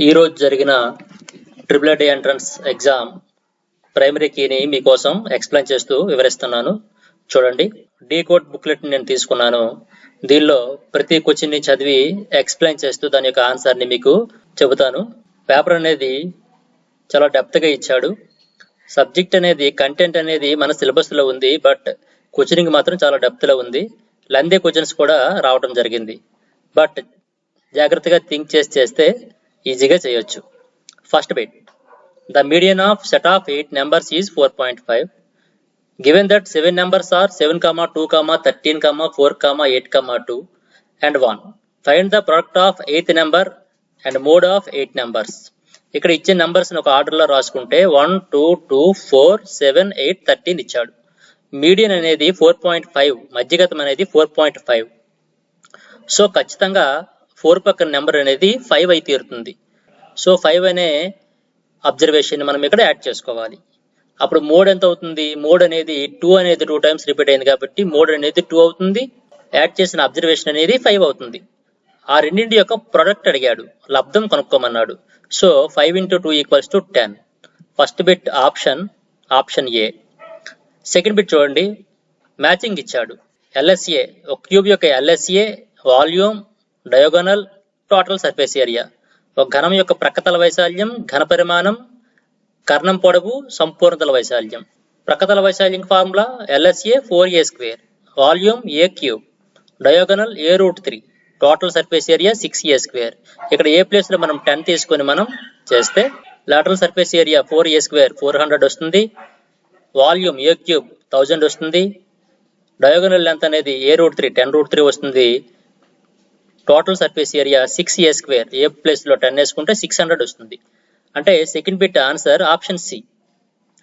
ఈ రోజు జరిగిన ట్రిపుల్ ఎంట్రన్స్ ఎగ్జామ్ ప్రైమరీ కీని మీకోసం ఎక్స్ప్లెయిన్ చేస్తూ వివరిస్తున్నాను. చూడండి, డీకోడ్ బుక్లెట్ నేను తీసుకున్నాను. దీనిలో ప్రతి క్వశ్చన్ ని చదివి ఎక్స్ప్లెయిన్ చేస్తూ దాని యొక్క ఆన్సర్ ని మీకు చెబుతాను. పేపర్ అనేది చాలా డెప్త్ గా ఇచ్చాడు. సబ్జెక్ట్ అనేది కంటెంట్ అనేది మన సిలబస్ లో ఉంది, బట్ క్వశ్చనింగ్ మాత్రం చాలా డెప్త్ లో ఉంది. లెంథీ క్వశ్చన్స్ కూడా రావడం జరిగింది, బట్ జాగ్రత్తగా థింక్ చేస్తే ఈజీగా చేయొచ్చు. First bit, the median of set of 8 numbers is 4.5. Given that 7 numbers are 7, 2, 13, 4, 8, 2 and 1. Find the product of 8th number and mode of 8 numbers. ఇక్కడ ఇచ్చే నంబర్స్ ఒక ఆర్డర్ లో రాసుకుంటే 1, 2, 2, 4, 7, 8, 13 ఇచ్చాడు. మీడియన్ అనేది 4.5, మధ్యగతం అనేది 4.5. సో ఖచ్చితంగా 4 పక్కన నెంబర్ అనేది 5 అయి తీరుతుంది. సో 5 అనే అబ్జర్వేషన్ మనం ఇక్కడ యాడ్ చేసుకోవాలి. అప్పుడు మోడ్ ఎంత అవుతుంది? మోడ్ అనేది 2 అనేది 2 టైమ్స్ రిపీట్ అయింది కాబట్టి మోడ్ అనేది 2 అవుతుంది. యాడ్ చేసిన అబ్జర్వేషన్ అనేది 5 అవుతుంది. ఆ రెండింటి యొక్క ప్రొడక్ట్ అడిగాడు, లబ్ధం కనుక్కోమన్నాడు. So 5 × 2 = 10. First bit option A. Second bit చూడండి, మ్యాచింగ్ ఇచ్చాడు. ఎల్ఎస్ఏ, ఒక క్యూబ్ యొక్క LSA volume, diagonal, total surface area. ఒక ఘనం యొక్క ప్రక్కతల వైశాల్యం, ఘన పరిమాణం, కర్ణం పొడవు, సంపూర్ణతల వైశాల్యం. ప్రక్కతల వైశాల్యం formula LSA 4A², volume A³, diagonal A√3, total surface area 6A². ఇక్కడ ఏ ప్లేస్ లో మనం 10 తీసుకొని మనం చేస్తే లాటరల్ సర్ఫేస్ ఏరియా 4A² 400 వస్తుంది, వాల్యూమ్ A³ 1000 వస్తుంది, డయాగోనల్ లెంత్ అనేది A√3 10√3 వస్తుంది, total surface area 6A², A place లో 10 వేసుకుంటే 600 వస్తుంది. అంటే second bit answer option C,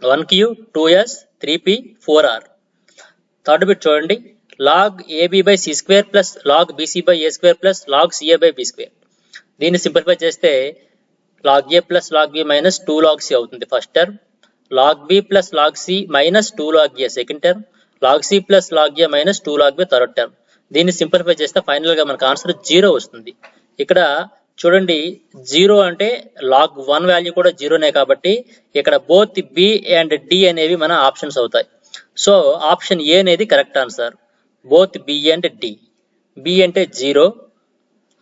1Q 2S 3P 4R. Third bit చూడండి, log AB/C² plus log BC/A² plus log CA/B². దీన్ని సింప్లిఫై చేస్తే log A plus log B minus 2 log C అవుతుంది first term, log B plus log C minus 2 log A second term, log C plus log A minus 2 log B third term. దీన్ని simplify చేస్తే final గా మనకు answer 0 వస్తుంది. ఇక్కడ చూడండి, 0 అంటే log 1 value కూడా 0నే కాబట్టి ఇక్కడ బోత్ B అండ్ D అనేవి మన ఆప్షన్స్ అవుతాయి. సో ఆప్షన్ ఏ అనేది correct answer, both B and D. B అంటే 0,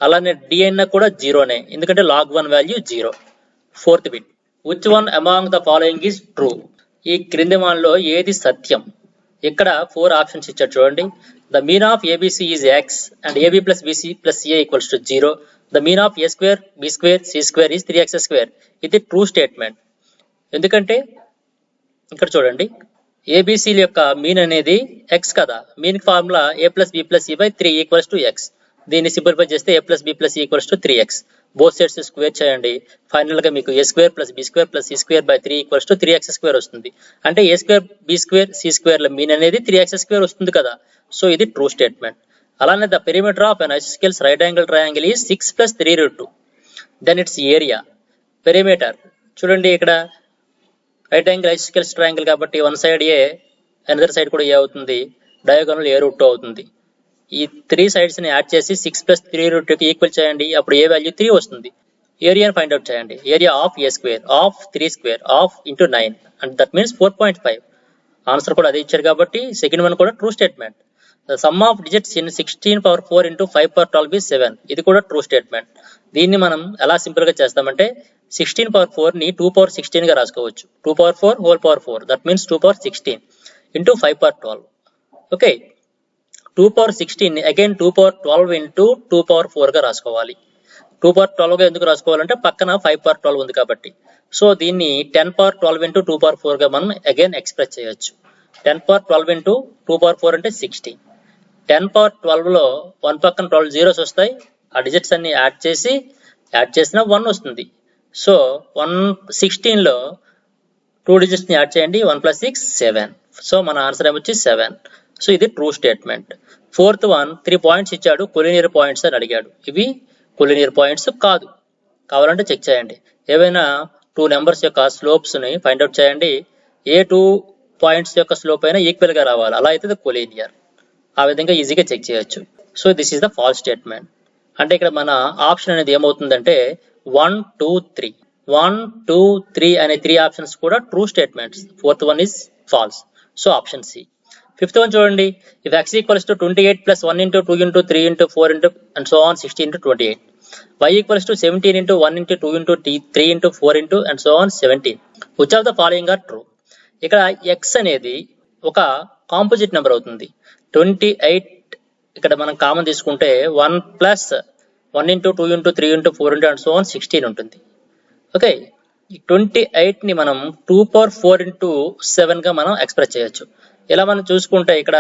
అలానే D అన్న కూడా 0నే, ఎందుకంటే log 1 value 0. Fourth bit, which one among the following is true? ఈ క్రింది వానిలో ఏది సత్యం? ఇక్కడ 4 ఆప్షన్స్ ఇచ్చారు చూడండి. The mean of ABC is X and AB plus BC plus A equals to 0. The mean of A² B² C² is 3X². ఇది true statement. ఎందుకంటే ఇక్కడ చూడండి, ABC యొక్క మీన్ అనేది X కదా, mean formula A plus B plus C/3 equals to X. దీన్ని simplify చేస్తే A plus B plus C equals to 3X. Both sides square చేయండి, ఫైనల్ గా మీకు A² plus B² plus C²/3 equals to 3X² వస్తుంది. అంటే A² B² C² ల mean అనేది 3X² వస్తుంది కదా. సో ఇది ట్రూ స్టేట్మెంట్. అలానే the perimeter of an isosceles right angle triangle is 6 + 3√2. Then its area. Perimeter చూడండి, ఇక్కడ రైట్ యాంగిల్ ఐసోస్కెల్స్ ట్రయాంగిల్ కాబట్టి one side A, another side కూడా ఏ అవుతుంది, డయాగోనల్ A√2 అవుతుంది. ఈ 3 సైడ్స్ ని యాడ్ చేసి 6 + 3√2కి ఈక్వల్ చేయండి, అప్పుడు ఏ వాల్యూ 3 వస్తుంది. ఏరియాని ఫైండ్ అవుట్ చేయండి. Area of A² of 3² of × 9 and that means 4.5. Answer కూడా అదే ఇచ్చారు కాబట్టి సెకండ్ వన్ కూడా true statement. The sum of digits in 16⁴ into 5⁴ is 7. ఇది కూడా ట్రూ స్టేట్మెంట్. దీన్ని మనం ఎలా సింపుల్ గా చేస్తామంటే 16⁴ ని 2⁴16 గా రాసుకోవచ్చు. 2⁴4 దట్ మీన్స్ 2⁴16 into 5⁴12. ఓకే, 2⁴16 ని అగైన్ 2⁴12 into 2⁴4 గా రాసుకోవాలి. 2⁴12 గా ఎందుకు రాసుకోవాలంటే పక్కన 5⁴12 ఉంది కాబట్టి. సో దీన్ని 10⁴12 into 2⁴4 గా మనం అగైన్ ఎక్స్ప్రెస్ చేయొచ్చు. 10⁴12 into 2⁴4 అంటే 60. 10⁴12 లో 1 పక్కన 12 జీరోస్ వస్తాయి, ఆ డిజిట్స్ అన్ని యాడ్ చేసిన 1 వస్తుంది. సో 116 లో 2 డిజిట్స్ ని యాడ్ చేయండి, 1 + 6 7. సో మన ఆన్సర్ ఏమొచ్చి 7. సో ఇది true statement. Fourth one 3 points ఇచ్చాడు, కొలినియర్ పాయింట్స్ అని అడిగాడు. ఇవి కొలినియర్ పాయింట్స్ కాదు, కావాలంటే చెక్ చేయండి. ఏవైనా 2 నెంబర్స్ యొక్క స్లోప్స్ ని ఫైండ్ అవుట్ చేయండి. ఏ 2 పాయింట్స్ యొక్క స్లోప్ అయినా ఈక్వల్ గా రావాలి, అలా అయితే కొలినియర్. ఆ విధంగా ఈజీగా చెక్ చేయొచ్చు. So this is the false statement. అంటే ఇక్కడ మన ఆప్షన్ అనేది ఏమవుతుందంటే 1, 2, 3. 1, 2, 3 అనే 3 ఆప్షన్స్ కూడా true statements. Fourth one is false. So option C. Fifth one చూడండి. If x equals to 28 plus 1 into 2 into 3 into 4 into and so on 60 into 28. y equals to 17 into 1 into 2 into 3 into 4 into and so on 17. Which of the following are true? ఇక్కడ x అనేది ఒక composite number అవుతుంది. 28 ఇక్కడ మనం common తీసుకుంటే 1 plus 1 into 2 into 3 into 4 into and so on 16 ఉంటుంది. Okay, ఈ 28 ని మనం 2 పవర్ 4 ఇంటూ 7 గా మనం ఎక్స్ప్రెస్ చేయొచ్చు. ఇలా మనం చూసుకుంటే ఇక్కడ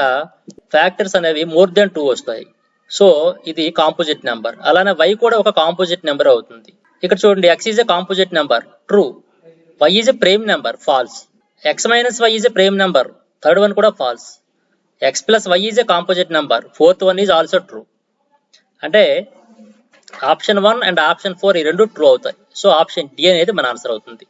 ఫ్యాక్టర్స్ అనేవి మోర్ దెన్ 2 వస్తాయి. సో ఇది కాంపోజిట్ నెంబర్. అలానే y కూడా ఒక కాంపోజిట్ నెంబర్ అవుతుంది. ఇక్కడ చూడండి, x is a composite number, true. y is a prime number, false. x minus y is a prime number, third one కూడా false. x plus y is a composite number, fourth one is also true. అంటే option 1 and option 4 ఈ రెండు true అవుతాయి. So option D అనేది మన answer అవుతుంది.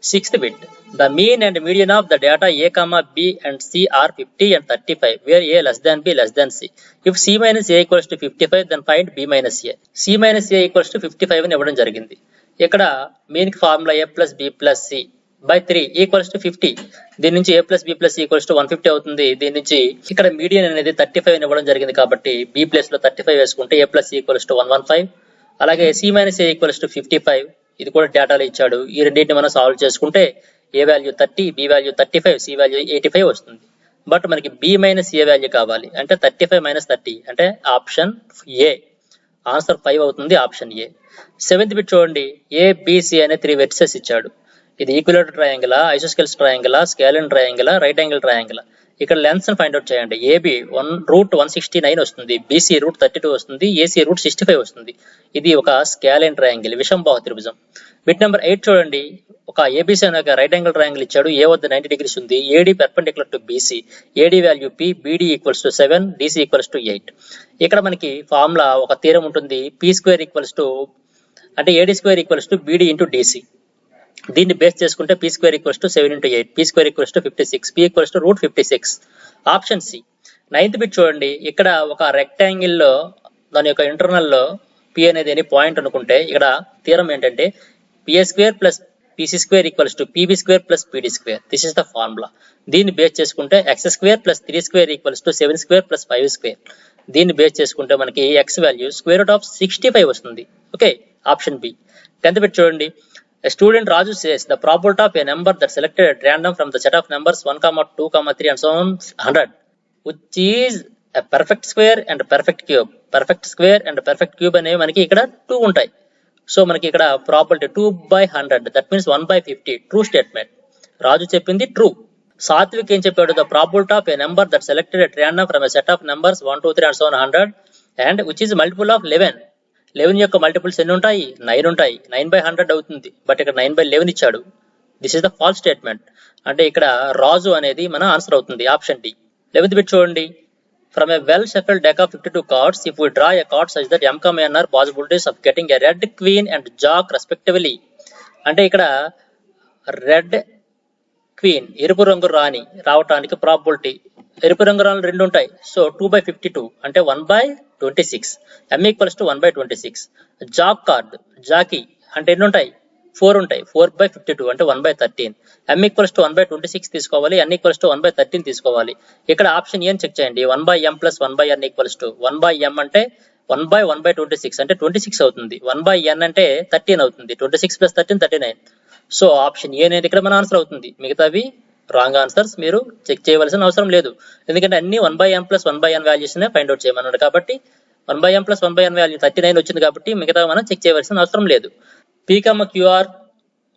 Sixth bit, the mean and median of the data a, b and c are 50 and 35 where a less than b less than c. If c minus a equals to 55 then find b minus a. c minus a equals to 55 అని ఇవ్వడం జరిగింది. ఇక్కడ mean కి formula a plus b plus c by 3 equals to 50. దీని నుంచి a plus b plus c equals to 150 అవుతుంది. దీని నుంచి ఇక్కడ మీడియన్ అనేది 35 అని ఇవ్వడం జరిగింది కాబట్టి b ప్లేస్ లో 35 వేసుకుంటే a plus c equals to 115. అలాగే c minus a equals to 55, ఇది కూడా డేటాలో ఇచ్చాడు. ఈ రెండింటిని మనం సాల్వ్ చేసుకుంటే a value 30, b value 35, c value 85 వస్తుంది. బట్ మనకి b మైనస్ a వాల్యూ కావాలి. అంటే 35 మైనస్ 30 అంటే ఆప్షన్ ఏ. ఆన్సర్ 5 అవుతుంది, ఆప్షన్ ఏ. సెవెంత్ బిట్ చూడండి, ABC అనే 3 వెర్టిసెస్ ఇచ్చాడు. ఇది equilateral triangle, isosceles triangle, scalene triangle, right angle triangle. ఇక్కడ లెన్స్ ని ఫైండ్ అవుట్ చేయండి. ఏబి రూట్ 169 వస్తుంది, బీసీ రూట్ 32 వస్తుంది, ఏసీ రూట్ 65 వస్తుంది. ఇది ఒక స్కేలిన్ ట్రయాంగిల్, విషంబాహు త్రిభుజం. బిట్ నెంబర్ 8 చూడండి, ఒక ఏబీసీ అనే ఒక రైట్ యాంగిల్ ట్రయాంగిల్ ఇచ్చాడు. ఏ వద్ద 90 డిగ్రీస్ ఉంది, AD perpendicular to BC, AD value P, BD equals to 7, DC equals to 8. ఇక్కడ మనకి ఫార్ములా ఒక థీరం ఉంటుంది, పి స్క్వేర్ ఈక్వల్స్ టు అంటే AD square equals to BD into DC. దీన్ని బేస్ చేసుకుంటే P square equals to 7 into 8, P square equals to 56, P equals to root 56. Option C. Ninth bit చూడండి, ఇక్కడ ఒక rectangle లో దాని యొక్క ఇంటర్నల్ లో పి అనేది ఎనీ పాయింట్ అనుకుంటే ఇక్కడ థీరం ఏంటంటే PA square plus PC square equals to PB square plus PD square. This is the formula. దీన్ని బేస్ చేసుకుంటే x square plus 3 square equals to 7 square plus 5 square. దీన్ని base చేసుకుంటే మనకి x value square root of 65 వస్తుంది. Okay, option B. 10th bit చూడండి, a student Raju says the probability of a number that selected at random from the set of numbers 1, 2, 3 and so on 100, which is a perfect square and a perfect cube. Perfect square and perfect cube అనేవి మనకి ఇక్కడ 2 ఉంటాయి. So మనకి ఇక్కడ probability 2/100, that means 1/50. True statement. Raju చెప్పింది true. Satvik ఏం చెప్పాడు, the probability of a number that selected at random from a set of numbers 1, 2, 3 and so on 100 and which is multiple of 11. 11 యొక్క మల్టిపుల్స్ ఎన్ని ఉంటాయి, 9 ఉంటాయి. 9/100 అవుతుంది, బట్ ఇక్కడ 9/11 ఇచ్చాడు. This is the false statement. అంటే ఇక్కడ రాజు అనేది మన ఆన్సర్ అవుతుంది, ఆప్షన్ డి. 11th బిట్ చూడండి, from a well shuffled deck of 52 cards if we draw a card such that m, n are possibilities of getting a red queen and jack respectively. అంటే ఇక్కడ red queen ఎరుపు రంగు రాణి రావటానికి probability, ఎరుపు రంగు రాణులు 2 ఉంటాయి. సో 2/52 అంటే 1/26. m equals to 1/26. Jack card జాకీ అంటే ఎన్ని ఉంటాయి, 4 ఉంటాయి. 4/52 అంటే 1/13. m ఈక్వల్స్ టు 1/26 తీసుకోవాలి, n ఈక్వల్స్ టు 1/13 తీసుకోవాలి. ఇక్కడ ఆప్షన్ ఏ చెక్ చేయండి. 1/m plus 1/n equals to 1/m అంటే 1/1/26 అంటే 26 అవుతుంది. 1/n అంటే 13 అవుతుంది. 26 ప్లస్ 13 39. సో ఆప్షన్ ఏ అనేది ఇక్కడ మన ఆన్సర్ అవుతుంది. మిగతావి రాంగ్ ఆన్సర్స్, మీరు చెక్ చేయవలసిన అవసరం లేదు. ఎందుకంటే అన్ని 1/m ప్లస్ 1/n వాల్యూస్ నే ఫైండ్ అవుట్ చేయమన్నాడు కాబట్టి 1/m ప్లస్ 1/n వాల్యూ 39 వచ్చింది కాబట్టి మిగతా మనం చెక్ చేయవలసిన అవసరం లేదు. P, Q are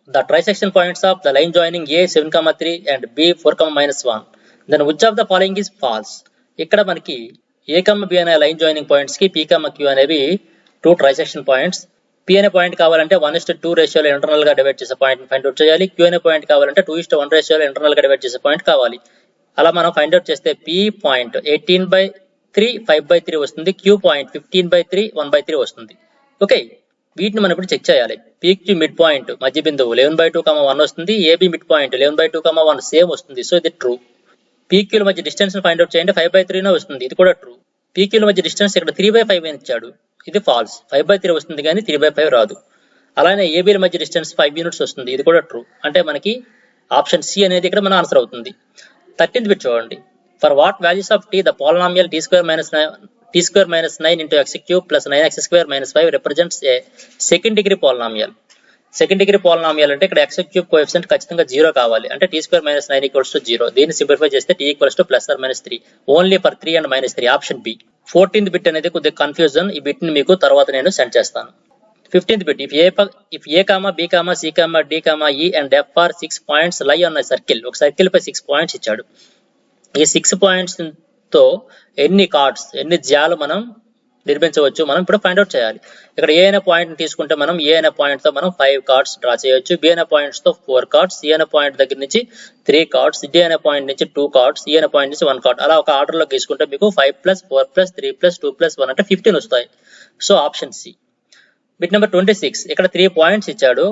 the trisection points of the line joining A 7, 3 and B 4, -1. Then which of the following is false? ఇక్కడ మనకి A, B అనే లైన్ జాయినింగ్ పాయింట్స్ కి P, Q అనేవి 2 ట్రైసెక్షన్ పాయింట్స్. P అనే point కావాలంటే 1:2 రేషియోలో internal గా divide చేసే పాయింట్ ఫైండ్ అవుట్ చేయాలి. Q అనే పాయింట్ కావాలంటే 2:1 రేషియోలో ఇంటర్నల్ గా డివైడ్ చేసే పాయింట్ కావాలి. అలా మనం ఫైండ్ అవుట్ చేస్తే P పాయింట్ 18/3 5/3 వస్తుంది, Q పాయింట్ 15/3 1/3 వస్తుంది. ఓకే, వీటిని మనం ఇప్పుడు చెక్ చేయాలి. పీక్ టు మిడ్ పాయింట్ మధ్య బిందువు 11/2, 1 వస్తుంది. ఏబి మిడ్ పాయింట్ 11/2, 1 సేమ్ వస్తుంది. సో ఇది ట్రూ. పీక్యూల మధ్య డిస్టెన్స్ ఫైండ్ అవుట్ చేయండి, 5/3 వస్తుంది. ఇది కూడా ట్రూ. పీక్యూల మధ్య డిస్టెన్స్ ఇక్కడ 3/5 ఇచ్చాడు, ఇది ఫాల్స్. 5/3 వస్తుంది కానీ 3/5 రాదు. అలానే ఏబీల మధ్య డిస్టెన్స్ 5 యూనిట్స్ వస్తుంది, ఇది కూడా ట్రూ. అంటే మనకి ఆప్షన్ సి అనేది ఇక్కడ మన ఆన్సర్ అవుతుంది. 13th బిట్ చూడండి. For what values of t the polynomial t square minus 9 into x cube plus 9x square minus 5 represents a second degree polynomial. Second degree polynomial అంటే ఇక్కడ x cube coefficient ఖచ్చితంగా 0 కావాలి. అంటే t square minus 9 equals to 0. దీన్ని simplify చేస్తే t equals to plus or minus 3. Only for 3 and minus 3. Option B. 14th bit అనేది కొద్దిగా confusion. ఈ బిట్ ని మీకు తర్వాత నేను సెండ్ చేస్తాను. 15th bit, if a comma b comma c comma d comma e and f are 6 points lie on a circle. ఒక circle పై 6 points ఇచ్చాడు. ఈ 6 పాయింట్స్ తో ఎన్ని కార్డ్స్, ఎన్ని జ్యాలు మనం నిర్మించవచ్చు, మనం ఇప్పుడు ఫైండ్ అవుట్ చేయాలి. ఇక్కడ ఏ అనే పాయింట్ తీసుకుంటే మనం ఏ అనే పాయింట్ తో మనం 5 కార్డ్స్ డ్రా చేయొచ్చు, బి అనే పాయింట్స్ తో 4 కార్డ్స్, సి అనే పాయింట్ దగ్గర నుంచి 3 కార్డ్స్, డి అనే పాయింట్ నుంచి 2 కార్డ్స్, ఈ అనే పాయింట్ నుంచి 1 కార్డ్. అలా ఒక ఆర్డర్ లో తీసుకుంటే మీకు 5 + 4 + 3 + 2 + 1 అంటే 15 వస్తాయి. So option C. Bit number 26. ఇక్కడ 3 పాయింట్స్ ఇచ్చాడు.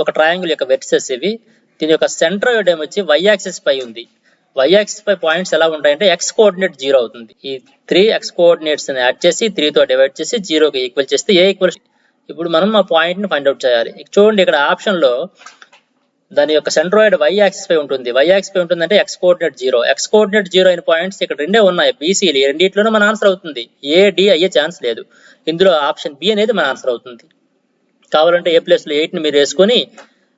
ఒక ట్రయాంగిల్ యొక్క వెర్టిసెస్ ఇవి. దీని యొక్క సెంట్రాయిడ్ ఏమొచ్చి y యాక్సిస్ పై ఉంది. y యాక్సిస్ పై పాయింట్స్ ఎలా ఉంటాయంటే x కోఆర్డినేట్ 0 అవుతుంది. ఈ 3 x కోఆర్డినేట్స్ ని యాడ్ చేసి 3 తో డివైడ్ చేసి 0 కి ఈక్వల్ చేస్తే a ఈక్వల్స్. ఇప్పుడు మనం ఆ పాయింట్ ని ఫైండ్ అవుట్ చేయాలి. చూడండి ఇక్కడ ఆప్షన్ లో దాని యొక్క సెంట్రాయిడ్ y యాక్సిస్ పై ఉంటుంది. y యాక్సిస్ పై ఉంటుందంటే x కోఆర్డినేట్ 0. x కోఆర్డినేట్ 0 అయిన పాయింట్స్ ఇక్కడ రెండే ఉన్నాయి, BCలు. ఈ రెండిట్లోనే మన ఆన్సర్ అవుతుంది. A D అయ్యే ఛాన్స్ లేదు. ఇందులో ఆప్షన్ బి అనేది మన ఆన్సర్ అవుతుంది. కావాలంటే ఏ ప్లేస్ లో 8 ని మీరు వేసుకొని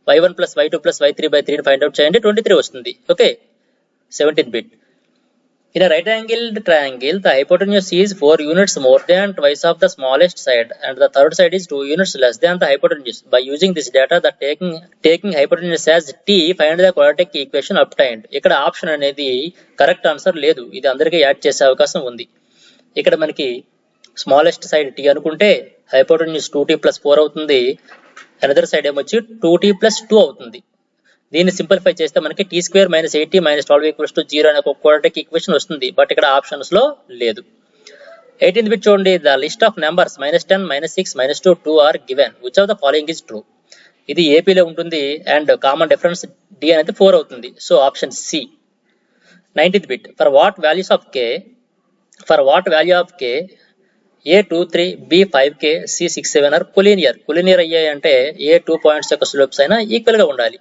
y1 + y2 + y3/3 ని ఫైండ్ అవుట్ చేయండి, 23 వస్తుంది. Okay. 17th bit. In a right angled triangle, the hypotenuse is 4 units more than twice of the smallest side and the third side is 2 units less than the hypotenuse. By using this data, the taking hypotenuse as t, find the quadratic equation obtained. ఇక్కడ option అనేది correct answer లేదు, ఇది అందరికీ add చేసే అవకాశం ఉంది. ఇక్కడ మనకి స్మాలెస్ట్ సైడ్ t అనుకుంటే హైపోటెన్యూస్ 2t + 4 అవుతుంది. అనదర్ సైడ్ ఏమొచ్చి 2t + 2 అవుతుంది. దీన్ని సింప్లిఫై చేస్తే మనకి t² - 8t - 12 = 0 అనే ఒక క్వాడ్రాటిక్ ఈక్వేషన్ వస్తుంది. బట్ ఇక్కడ ఆప్షన్స్ లో లేదు. 18th బిట్ చూడండి. The list of numbers -10 -6 -2 2 are given. Which of the following is true. ఇది ఏపీలో ఉంటుంది అండ్ కామన్ డిఫరెన్స్ d అనేది 4 అవుతుంది. So option C. 19th bit. For what value of k A 2 3 B 5k C 6 7 are collinear. Collinear అయ్యాయి అంటే ఏ 2 points యొక్క slopes అయినా ఈక్వల్ గా ఉండాలి.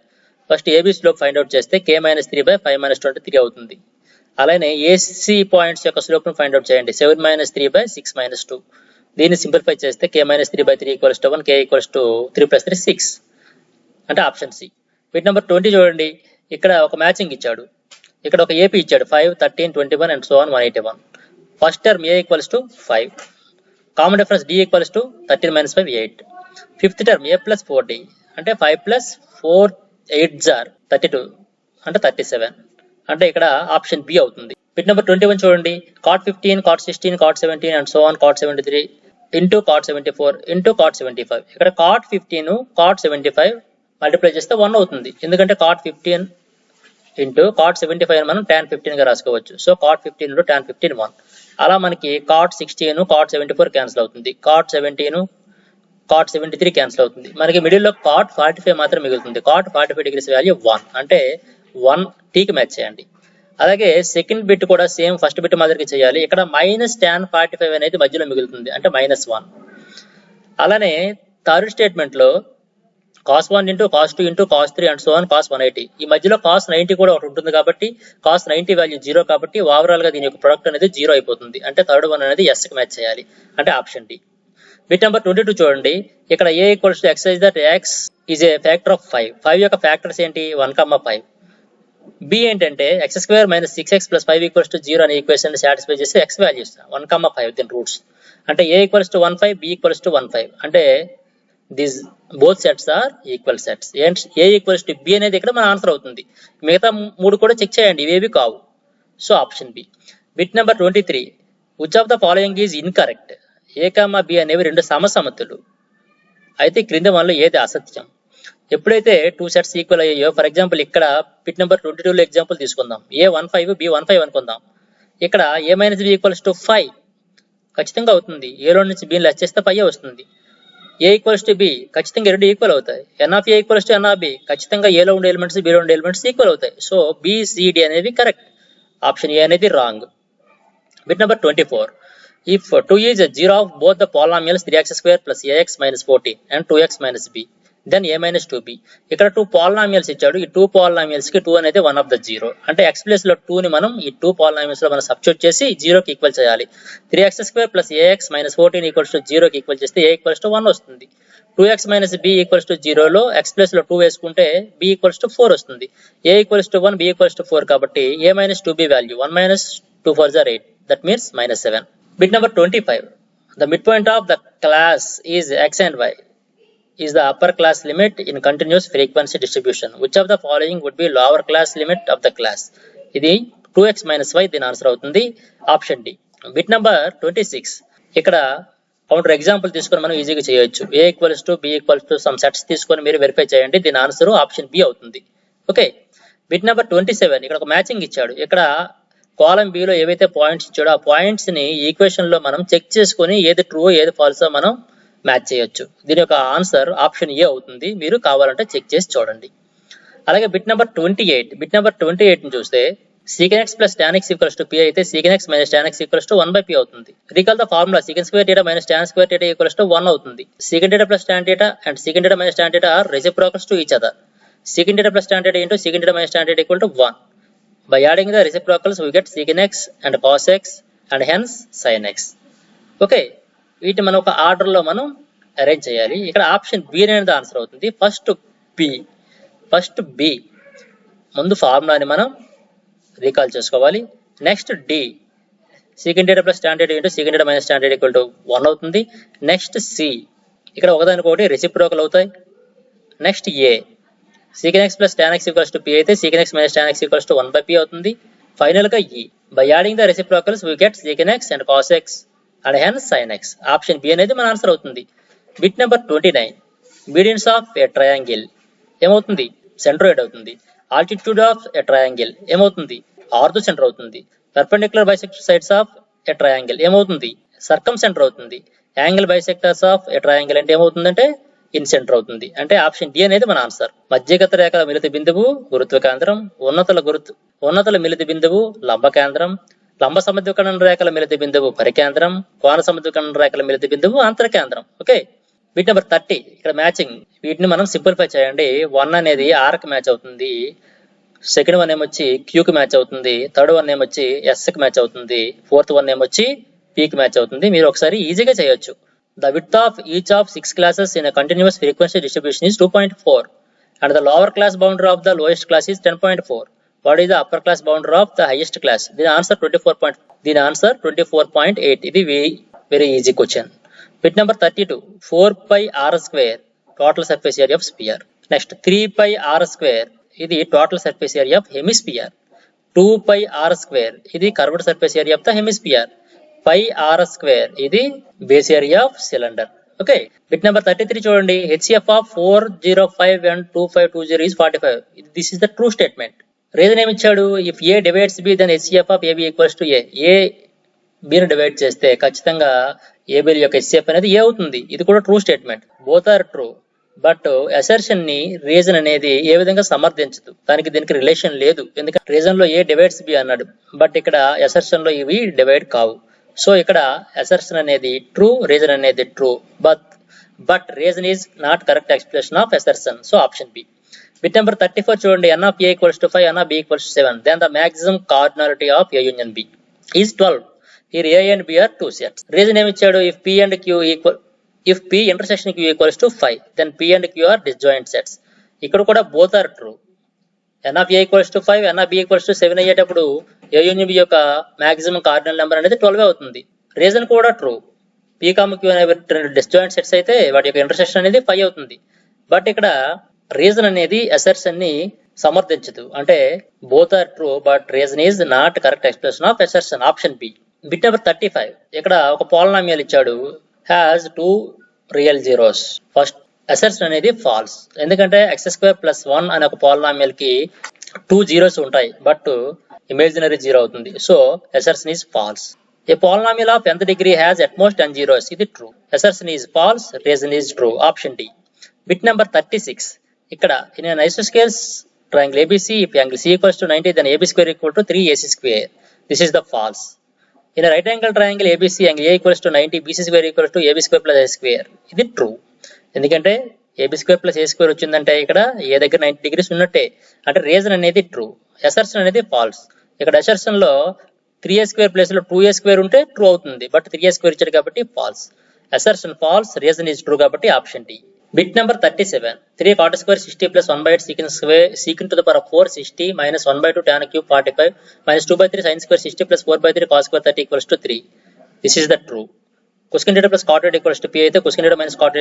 First AB slope find out చేస్తే k - 3/5 - 23 అవుతుంది. అలానే ఏసీ పాయింట్స్ యొక్క స్లోప్ ను ఫైండ్ అవుట్ చేయండి, 7 - 3/6 - 2. దీన్ని సింప్లిఫై చేస్తే k - 3/3 = 1, k = 3 + 3 6. అంటే ఆప్షన్ సి. బిట్ నెంబర్ 20 చూడండి. ఇక్కడ ఒక మ్యాచింగ్ ఇచ్చాడు. ఇక్కడ ఒక ఏపీ ఇచ్చాడు 5 13 21 and so on 181. First term a = 5. Common difference d = 13 - 5 8. Fifth term a + 4d అంటే 5 + 4 8s are 32 అంటే 37. అంటే ఇక్కడ ఆప్షన్ బి అవుతుంది. బిట్ నెంబర్ 21 చూడండి. cot 15 cot 16 cot 17 and so on cot 73 into cot 74 into cot 75. ఇక్కడ cot 15 cot 75 multiply చేస్తే 1 అవుతుంది. ఎందుకంటే cot 15 into cot 75 మనం tan 15 గా రాసుకోవచ్చు. So cot 15 into tan 15 1. అలా మనకి cot 16 cot 74 క్యాన్సిల్ అవుతుంది. cot 17 cot 73 క్యాన్సిల్ అవుతుంది. మనకి మిడిల్ లో cot 45 మాత్రం మిగులుతుంది. cot 45 డిగ్రీస్ వాల్యూ 1 అంటే 1 t కి మ్యాచ్ చేయండి. అలాగే సెకండ్ బిట్ కూడా సేమ్ ఫస్ట్ బిట్ మాదిరిగా చేయాలి. ఇక్కడ -tan 45 అనేది మధ్యలో మిగులుతుంది అంటే -1. అలానే థర్డ్ స్టేట్మెంట్ లో cos 1 into cos 2 into cos 3 and so on cos 180. ఈ మధ్యలో cos 90 కూడా ఒకటి ఉంటుంది కాబట్టి cos 90 వాల్యూ 0 కాబట్టి ఓవరాల్ గా దీని యొక్క ప్రొడక్ట్ అనేది 0 అయిపోతుంది. అంటే థర్డ్ వన్ అనేది s కి మ్యాచ్ చేయాలి అంటే ఆప్షన్ డి. బిట్ నెంబర్ 22 చూడండి. ఇక్కడ a = x is that x is a factor of 5. 5 యొక్క ఫ్యాక్టర్స్ ఏంటి? 1, 5. b ఏంటంటే x² - 6x + 5 = 0 అనే ఈక్వేషన్ ని సాటిస్ఫై చేసే x వాల్యూస్ 1, 5 దీని రూట్స్. అంటే a = 1 5 b = 1 5. అంటే these both sets are equal sets. a = b అనేది ఇక్కడ మన ఆన్సర్ అవుతుంది. మిగతా 3 కూడా చెక్ చేయండి, ఇవేవి కావు. So option B. Bit number 23. Which of the following is incorrect. a, b అనేవి రెండు సమసమతులు అయితే క్రింద వన్లో ఏది అసత్యం. ఎప్పుడైతే 2 సెట్స్ ఈక్వల్ అయ్యాయో, ఫర్ ఎగ్జాంపుల్ ఇక్కడ బిట్ నెంబర్ 22 లో ఎగ్జాంపుల్ తీసుకుందాం. a 1 5 b 1 5 అనుకుందాం. ఇక్కడ a - b = 5 ఖచ్చితంగా అవుతుంది. a లో నుంచి b లెస్ చేస్తే 5 వస్తుంది. a = b ఖచ్చితంగా రెండు ఈక్వల్ అవుతాయి. n of a = n of b ఖచ్చితంగా a లో ఉండే ఎలిమెంట్స్ b లో ఉండే ఎలిమెంట్స్ ఈక్వల్ అవుతాయి. సో b c d అనేవి కరెక్ట్. ఆప్షన్ ఏ అనేది wrong. Bit number 24. If 2 is a 0 of both the polynomials 3x² + ax - 14 and 2x - b, then a minus 2b. ఇక్కడ 2 polynomials ఇచ్చాడు. ఈ 2 polynomials కి 2 అనేది వన్ ఆఫ్ ద జీరో. అంటే x place లో 2 ని మనం ఈ 2 పాలినామియల్స్ లో మనం సబ్స్టిట్యూట్ చేసి 0 కి ఈక్వల్ చేయాలి. 3x² plus ax minus 14 equals to 0 కి ఈక్వల్ చేస్తే a ఈక్వల్స్ టు 1 వస్తుంది. 2x minus b equals to 0 లో x ప్లేస్ లో 2 వేసుకుంటే b ఈక్వల్స్ టు 4 వస్తుంది. a equals to 1, b equals to 4 కాబట్టి a minus 2b value 1 minus 2 4 8. That means minus 7. Bit number 25. The midpoint of the class is x and y is the upper class limit in continuous frequency distribution. Which of the following would be lower class limit of the class? ఇది 2x minus y దీని answer అవుతుంది. Option D. Bit number 26. ఇక్కడ counter example తీసుకొని మనం ఈజీగా చేయొచ్చు. a equals to b equals to some sets తీసుకొని మీరు వెరిఫై చేయండి. దీని ఆన్సర్ ఆప్షన్ బి అవుతుంది. ఓకే. Bit number 27. ఇక్కడ ఒక మ్యాచింగ్ ఇచ్చాడు. ఇక్కడ కాలం బి లో ఏవైతే పాయింట్స్ ఇచ్చాడో ఆ పాయింట్స్ ని ఈక్వేషన్ లో మనం చెక్ చేసుకొని ఏది ట్రూ ఏది ఫాల్సో మనం మ్యాచ్ చేయొచ్చు. దీని యొక్క ఆన్సర్ ఆప్షన్ ఏ అవుతుంది. మీరు కావాలంటే చెక్ చేసి చూడండి. అలాగే బిట్ నెంబర్ 28. బిట్ నెంబర్ 28 ని చూస్తే secant x plus tan x equals to p అయితే secant x minus tan x equals to 1 by p అవుతుంది. Recall the formula secant square theta minus tan square theta equals to 1 అవుతుంది. secant theta plus tan theta and secant theta minus tan theta are reciprocals to each other. secant theta plus tan theta into secant theta minus tan theta equal to 1. By adding the reciprocals we get secant x and cos x and hence sin x. Okay. వీటిని మనం ఒక order లో మనం arrange చేయాలి. ఇక్కడ option B అనేది answer అవుతుంది. First B ముందు ఫార్ములాని మనం రీకాల్ చేసుకోవాలి. Next D secant theta plus tan theta into secant theta minus tan theta equal to 1 అవుతుంది. నెక్స్ట్ సి ఇక్కడ ఒకదానికొకటి రెసిప్రోకల్ అవుతాయి. Next A secant x plus tan x equals to p అయితే secant x minus tan x equals to 1 by p అవుతుంది. Final గా ఈ by adding the reciprocals we get secant x and cos x and hence sin x. Option B అనేది మన answer అవుతుంది. Bit number 29. Medians of a triangle ఏమవుతుంది? Centroid అవుతుంది. Altitude of a triangle ఏమవుతుంది? Orthocentre అవుతుంది. Perpendicular bisector sides of a triangle ఏమవుతుంది? Circumcentre అవుతుంది. Angle bisectors of a triangle అంటే ఏమవుతుందంటే ఇన్ సెంటర్ అవుతుంది. అంటే ఆప్షన్ డి అనేది మన ఆన్సర్. మధ్యగత రేఖల మిలిత బిందువు గురుత్వ కేంద్రం, ఉన్నతల మిలిత బిందువు లంబ కేంద్రం, లంబ సమద్వికరణ రేఖల మిలిత బిందువు పరికేంద్రం, కోణ సమద్వికరణ రేఖల మిలిత బిందువు అంతర కేంద్రం. ఓకే. Bit number 30. ఇక్కడ మ్యాచింగ్ వీటిని మనం సింప్లిఫై చేయండి. 1 అనేది r కి మ్యాచ్ అవుతుంది. సెకండ్ వన్ ఏమొచ్చి q కి మ్యాచ్ అవుతుంది. థర్డ్ వన్ ఏమొచ్చి s కి మ్యాచ్ అవుతుంది. ఫోర్త్ వన్ ఏమొచ్చి p కి మ్యాచ్ అవుతుంది. మీరు ఒకసారి ఈజీగా చేయొచ్చు. The width of each of 6 classes in a continuous frequency distribution is 2.4 and the lower class boundary of the lowest class is 10.4. What is the upper class boundary of the highest class? The answer 24.8. ఇది very easy question. Bit number 32. 4 pi r square total surface area of sphere. Next 3 pi r square ఇది total surface area of hemisphere. 2 pi r square ఇది curved surface area of the hemisphere. pi r square ఇది base area of cylinder. Okay. Bit number 33 చూడండి. HCF of 405 and 2520 is 45. This is the true statement. Reason ఏమి ఇచ్చాడు? If A divides B then HCF of AB equals to A. A బిని divide చేస్తే ఖచ్చితంగా AB యొక్క HCF అనేది ఏ అవుతుంది. ఇది కూడా true statement. Both are true. But assertion ని రీజన్ అనేది ఏ విధంగా సమర్థించదు. దీనికి రిలేషన్ లేదు. ఎందుకంటే రీజన్ లో ఏ డివైడ్స్ బి అన్నాడు. బట్ ఇక్కడ అసర్షన్ లో ఇవి డివైడ్ కావు. సో ఇక్కడ అసర్షన్ అనేది ట్రూ, రీజన్ అనేది true. But reason is not correct expression of assertion. So option B. Bit number 34 చూడండి. n of a equals to 5, n of b equals to 7. Then the maximum cardinality of a union b is 12. Here a and b are two sets. Reason ఏమి ఇచ్చాడు? if p intersection q equals to 5, then p and q are disjoint sets. ఇక్కడ కూడా both are true. n of a equals to 5, n of b equals to 7 అయ్యేటప్పుడు a union b యొక్క maximum cardinal number అనేది 12 అవుతుంది. Reason కూడా true. p, q అనేవి రెండు disjoint sets అయితే వాటి యొక్క ఇంటర్సెక్షన్ అనేది 5 అవుతుంది. బట్ ఇక్కడ రీజన్ అనేది అసర్షన్ ని సమర్థించదు. అంటే both are true but reason is not correct expression of assertion. Option B. Bit number 35. ఇక్కడ ఒక పాలినామియల్ ఇచ్చాడు. Has 2 real zeros. First assertion అనేది ఫాల్స్. ఎందుకంటే x² + 1 అనే ఒక పాలినామియల్ కి 2 జీరోస్ ఉంటాయి. బట్ ఇమేజినరీ జీరో అవుతుంది. So assertion is false. A polynomial of nth degree has at most 10 zeros. ఇది true. Assertion is false, reason is true. Option D. Bit number 36. ఇక్కడ in an isosceles triangle ABC, if angle C equals to 90, then AB square equal to 3AC². This is the false. In a right angle triangle ABC, angle A equals to 90, BC square equals to AB² + A². ఇది true. ఎందుకంటే AB square plus ఏ square వచ్చిందంటే ఇక్కడ ఏ దగ్గర 90 degrees ఉన్నట్టే, అంటే reason అనేది true, assertion అనేది falls. ఇక్కడ అసర్షన్ లో 3a స్క్వేర్ ప్లేస్ లో 2a స్క్వేర్ ఉంటే ట్రూ అవుతుంది, బట్ 3a స్క్వేర్ ఇచ్చాడు కాబట్టి false. Assertion false, reason is true కాబట్టి option D. Bit number 37. 3 cot square 60 plus 1/8 secant to the power of 4 60 minus 1/2 tan cube 45 minus 2/3 sin square 60 plus 4/3 cos square 30 equals to 3. This is the true. Cosecant theta plus cot theta equals to p అయితే cosecant theta minus cot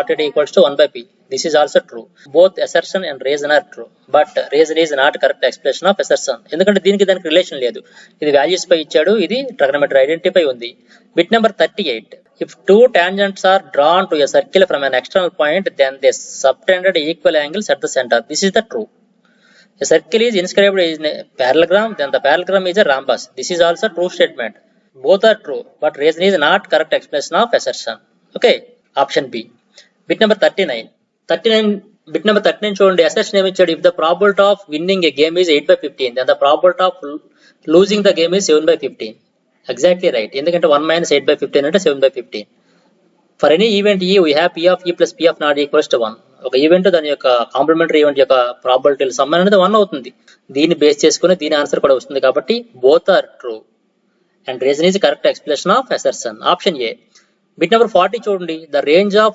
theta equals to 1 by p. This is also true. Both assertion and reason are true, but reason is not correct explanation of assertion. ఎందుకంటే దీనికి దానికి relation లేదు, ఇది values పై ఇచ్చాడు, ఇది trigonometry identity పై ఉంది. Bit number 38. If two tangents are drawn to a circle from an external point, then they subtended equal angles at the center. This is the true. A circle is inscribed in a parallelogram, then the parallelogram is a rhombus. This is also true statement. Both are true, but reason is not correct explanation of assertion. Okay, option B. Bit number 39. Bit number 39 చూడండి, assertion ఏమి ఇచ్చాడు? If the probability of winning a game is 8/15, then the probability of losing the game is 7/15. Exactly right. ఎందుకంటే 1 minus 8/15 అంటే 7/15. For any event E, we have P of E plus P of naught equals to 1. ఒక event దాని యొక్క complementary event యొక్క probability some అనేది 1 అవుతుంది. దీన్ని base చేసుకుని దీని ఆన్సర్ కూడా వస్తుంది కాబట్టి both are true. And reason is correct explanation of assertion. Option A. Bit number 40 చూడండి, the range of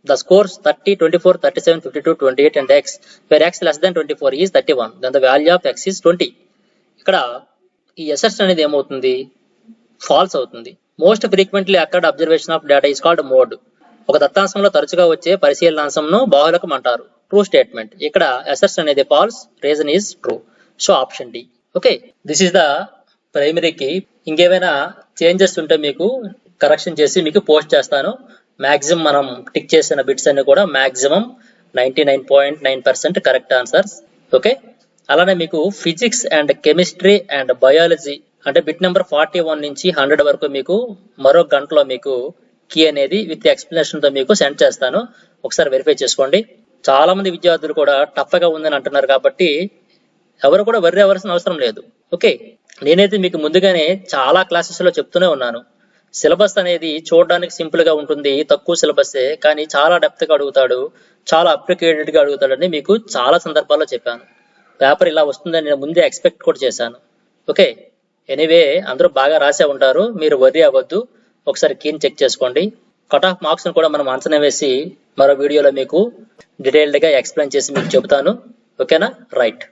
the scores 30, 24, 37, 52, 28 and x, where x less than 24 is 31, then the value of x is 20. ఇక్కడ ఈ assertion అనేది ఏమవుతుంది? False అవుతుంది. Most frequently occurred observation of data is called mode. ఒక దత్తాంశంలో తరచుగా వచ్చే పరిశీలనాంశంను బాహుళకం అంటారు. True statement. ఇక్కడ assertion అనేది ఫాల్స్, reason is true. So option D. Okay, this is the ప్రైమరీకి. ఇంకేమైనా చేంజెస్ ఉంటే మీకు కరెక్షన్ చేసి మీకు పోస్ట్ చేస్తాను. మాక్సిమం మనం టిక్ చేసిన బిట్స్ అన్ని కూడా మాక్సిమం 99.9% కరెక్ట్ ఆన్సర్స్. ఓకే, అలానే మీకు physics and chemistry and biology అంటే బిట్ నెంబర్ 41 నుంచి 100 వరకు మీకు మరో గంటలో మీకు కీ అనేది విత్ ఎక్స్ప్లెనేషన్ తో మీకు సెండ్ చేస్తాను. ఒకసారి వెరిఫై చేసుకోండి. చాలా మంది విద్యార్థులు కూడా టఫ్ గా ఉందని అంటున్నారు కాబట్టి ఎవరు కూడా వర్రీ అవ్వాల్సిన అవసరం లేదు. ఓకే, నేనైతే మీకు ముందుగానే చాలా క్లాసెస్ లో చెప్తూనే ఉన్నాను, సిలబస్ అనేది చూడడానికి సింపుల్ గా ఉంటుంది, తక్కువ సిలబస్సే, కానీ చాలా డెప్త్ గా అడుగుతాడు, చాలా అప్లికేటెడ్ గా అడుగుతాడని మీకు చాలా సందర్భాల్లో చెప్పాను. పేపర్ ఇలా వస్తుందని నేను ముందే ఎక్స్పెక్ట్ కూడా చేశాను. ఓకే, ఎనీవే అందరూ బాగా రాసే ఉంటారు, మీరు వర్రీ అవ్వద్దు. ఒకసారి కీని చెక్ చేసుకోండి. కట్ ఆఫ్ మార్క్స్ కూడా మనం అంచనా వేసి మరో వీడియోలో మీకు డీటెయిల్డ్ గా ఎక్స్ప్లెయిన్ చేసి మీకు చెబుతాను. ఓకేనా? రైట్.